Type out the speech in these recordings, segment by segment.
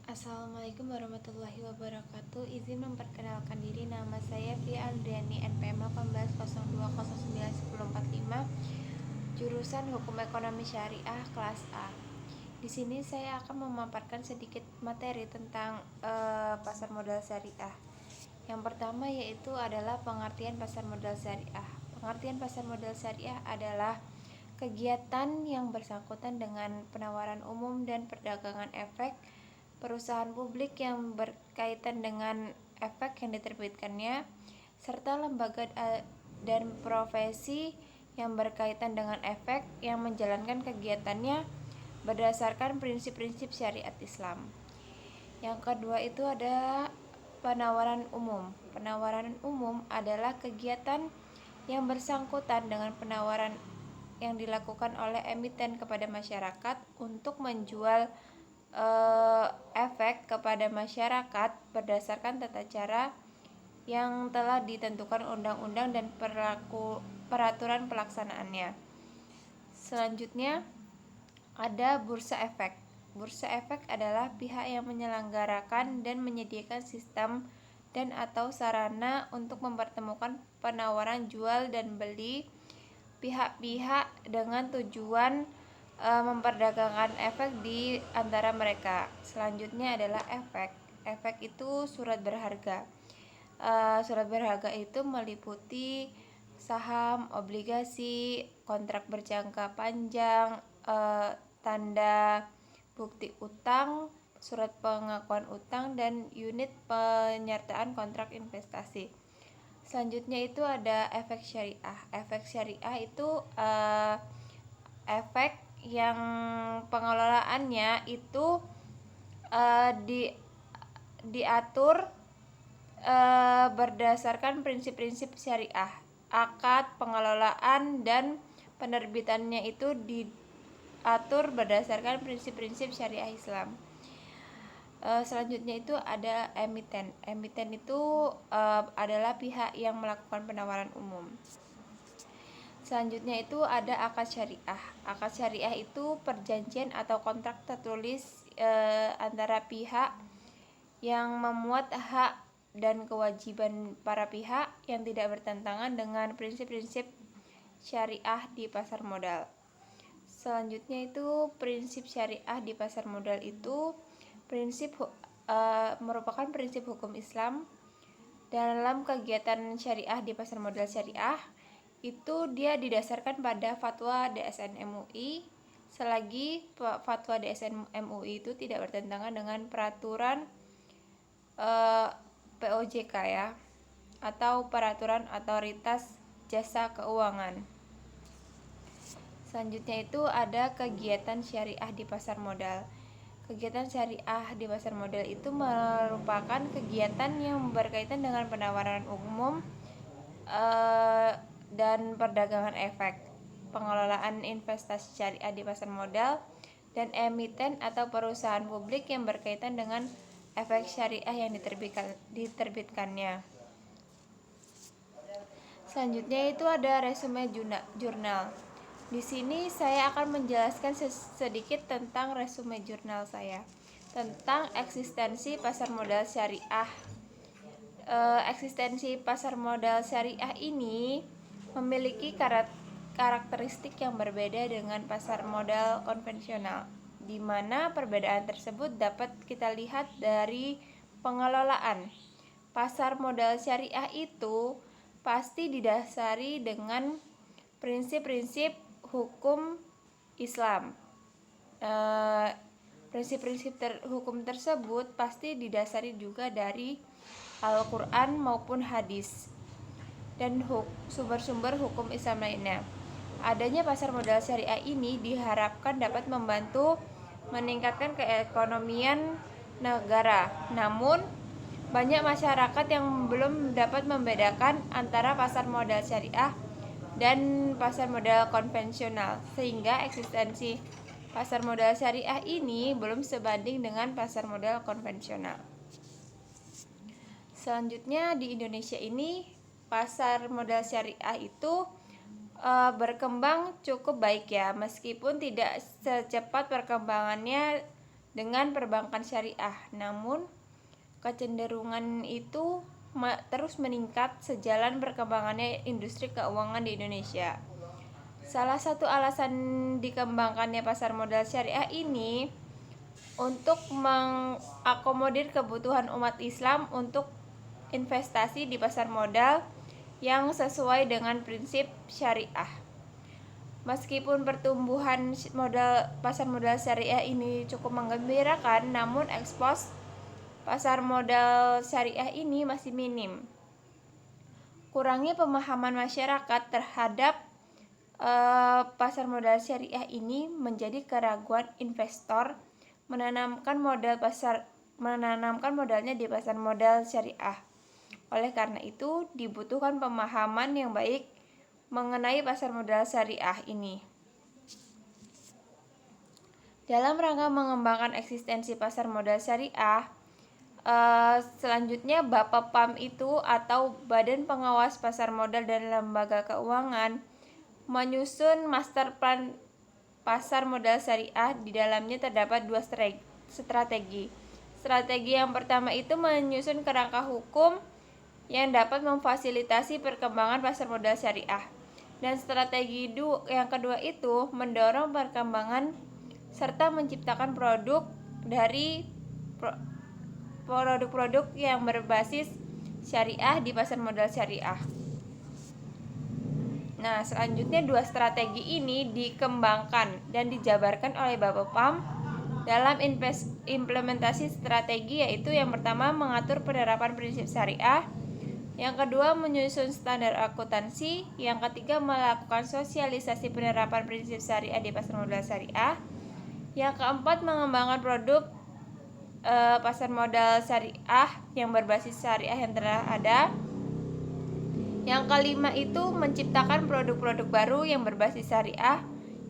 Assalamualaikum warahmatullahi wabarakatuh. Izin memperkenalkan diri, nama saya Fia Andriani, NPM 1802091045, jurusan Hukum Ekonomi Syariah kelas A. Di sini saya akan memaparkan sedikit materi tentang pasar modal syariah. Yang pertama yaitu adalah pengertian pasar modal syariah. Pengertian pasar modal syariah adalah kegiatan yang bersangkutan dengan penawaran umum dan perdagangan efek perusahaan publik yang berkaitan dengan efek yang diterbitkannya, serta lembaga dan profesi yang berkaitan dengan efek yang menjalankan kegiatannya berdasarkan prinsip-prinsip syariat Islam. Yang kedua itu ada penawaran umum. Penawaran umum adalah kegiatan yang bersangkutan dengan penawaran yang dilakukan oleh emiten kepada masyarakat untuk menjual efek kepada masyarakat berdasarkan tata cara yang telah ditentukan undang-undang dan peraturan pelaksanaannya. Selanjutnya ada bursa efek. Bursa efek adalah pihak yang menyelenggarakan dan menyediakan sistem dan atau sarana untuk mempertemukan penawaran jual dan beli pihak-pihak dengan tujuan memperdagangkan efek di antara mereka. Selanjutnya adalah efek. Efek itu surat berharga. Surat berharga itu meliputi saham, obligasi, kontrak berjangka panjang, tanda bukti utang, surat pengakuan utang, dan unit penyertaan kontrak investasi. Selanjutnya itu ada efek syariah. Efek syariah itu efek yang pengelolaannya itu diatur berdasarkan prinsip-prinsip syariah. Akad pengelolaan dan penerbitannya itu diatur berdasarkan prinsip-prinsip syariah Islam. Selanjutnya itu ada emiten. Emiten itu adalah pihak yang melakukan penawaran umum. Selanjutnya itu ada akad syariah. Akad syariah itu perjanjian atau kontrak tertulis antara pihak yang memuat hak dan kewajiban para pihak yang tidak bertentangan dengan prinsip-prinsip syariah di pasar modal. Selanjutnya itu prinsip syariah di pasar modal itu merupakan prinsip hukum Islam dalam kegiatan syariah di pasar modal syariah. Itu dia didasarkan pada fatwa DSN MUI selagi fatwa DSN MUI itu tidak bertentangan dengan peraturan POJK ya, atau peraturan otoritas jasa keuangan. Selanjutnya itu ada kegiatan syariah di pasar modal. Kegiatan syariah di pasar modal itu merupakan kegiatan yang berkaitan dengan penawaran umum dan perdagangan efek, pengelolaan investasi syariah di pasar modal, dan emiten atau perusahaan publik yang berkaitan dengan efek syariah yang diterbitkannya. Selanjutnya itu ada resume jurnal. Di sini saya akan menjelaskan sedikit tentang resume jurnal saya tentang eksistensi pasar modal syariah. Eksistensi pasar modal syariah ini memiliki karakteristik yang berbeda dengan pasar modal konvensional, di mana perbedaan tersebut dapat kita lihat dari pengelolaan. Pasar modal syariah itu pasti didasari dengan prinsip-prinsip hukum Islam. Prinsip-prinsip hukum tersebut pasti didasari juga dari Al-Quran maupun hadis dan sumber-sumber hukum Islam lainnya. Adanya pasar modal syariah ini diharapkan dapat membantu meningkatkan keekonomian negara. Namun, banyak masyarakat yang belum dapat membedakan antara pasar modal syariah dan pasar modal konvensional, sehingga eksistensi pasar modal syariah ini belum sebanding dengan pasar modal konvensional. Selanjutnya di Indonesia ini pasar modal syariah itu berkembang cukup baik ya, meskipun tidak secepat perkembangannya dengan perbankan syariah. Namun, kecenderungan itu terus meningkat sejalan berkembangannya industri keuangan di Indonesia. Salah satu alasan dikembangkannya pasar modal syariah ini untuk mengakomodir kebutuhan umat Islam untuk investasi di pasar modal yang sesuai dengan prinsip syariah. Meskipun pertumbuhan pasar modal syariah ini cukup menggembirakan, namun ekspos pasar modal syariah ini masih minim. Kurangnya pemahaman masyarakat terhadap pasar modal syariah ini menjadi keraguan investor menanamkan modalnya di pasar modal syariah. Oleh karena itu, dibutuhkan pemahaman yang baik mengenai pasar modal syariah ini. Dalam rangka mengembangkan eksistensi pasar modal syariah, selanjutnya Bapepam itu atau Badan Pengawas Pasar Modal dan Lembaga Keuangan menyusun master plan pasar modal syariah. Di dalamnya terdapat 2 strategi. Strategi yang pertama itu menyusun kerangka hukum yang dapat memfasilitasi perkembangan pasar modal syariah. Dan strategi yang kedua itu mendorong perkembangan serta menciptakan produk-produk yang berbasis syariah di pasar modal syariah. Nah, selanjutnya 2 strategi ini dikembangkan dan dijabarkan oleh Bapepam dalam implementasi strategi, yaitu yang pertama mengatur penerapan prinsip syariah, yang kedua menyusun standar akuntansi, yang ketiga melakukan sosialisasi penerapan prinsip syariah di pasar modal syariah, yang keempat mengembangkan produk pasar modal syariah yang berbasis syariah yang telah ada. Yang kelima itu menciptakan produk-produk baru yang berbasis syariah.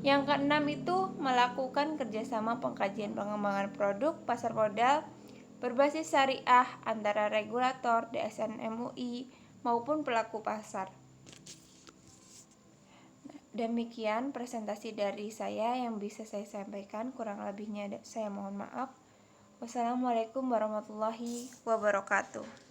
Yang keenam itu melakukan kerjasama pengkajian pengembangan produk pasar modal berbasis syariah antara regulator, DSN MUI maupun pelaku pasar. Demikian presentasi dari saya yang bisa saya sampaikan, kurang lebihnya saya mohon maaf. Wassalamualaikum warahmatullahi wabarakatuh.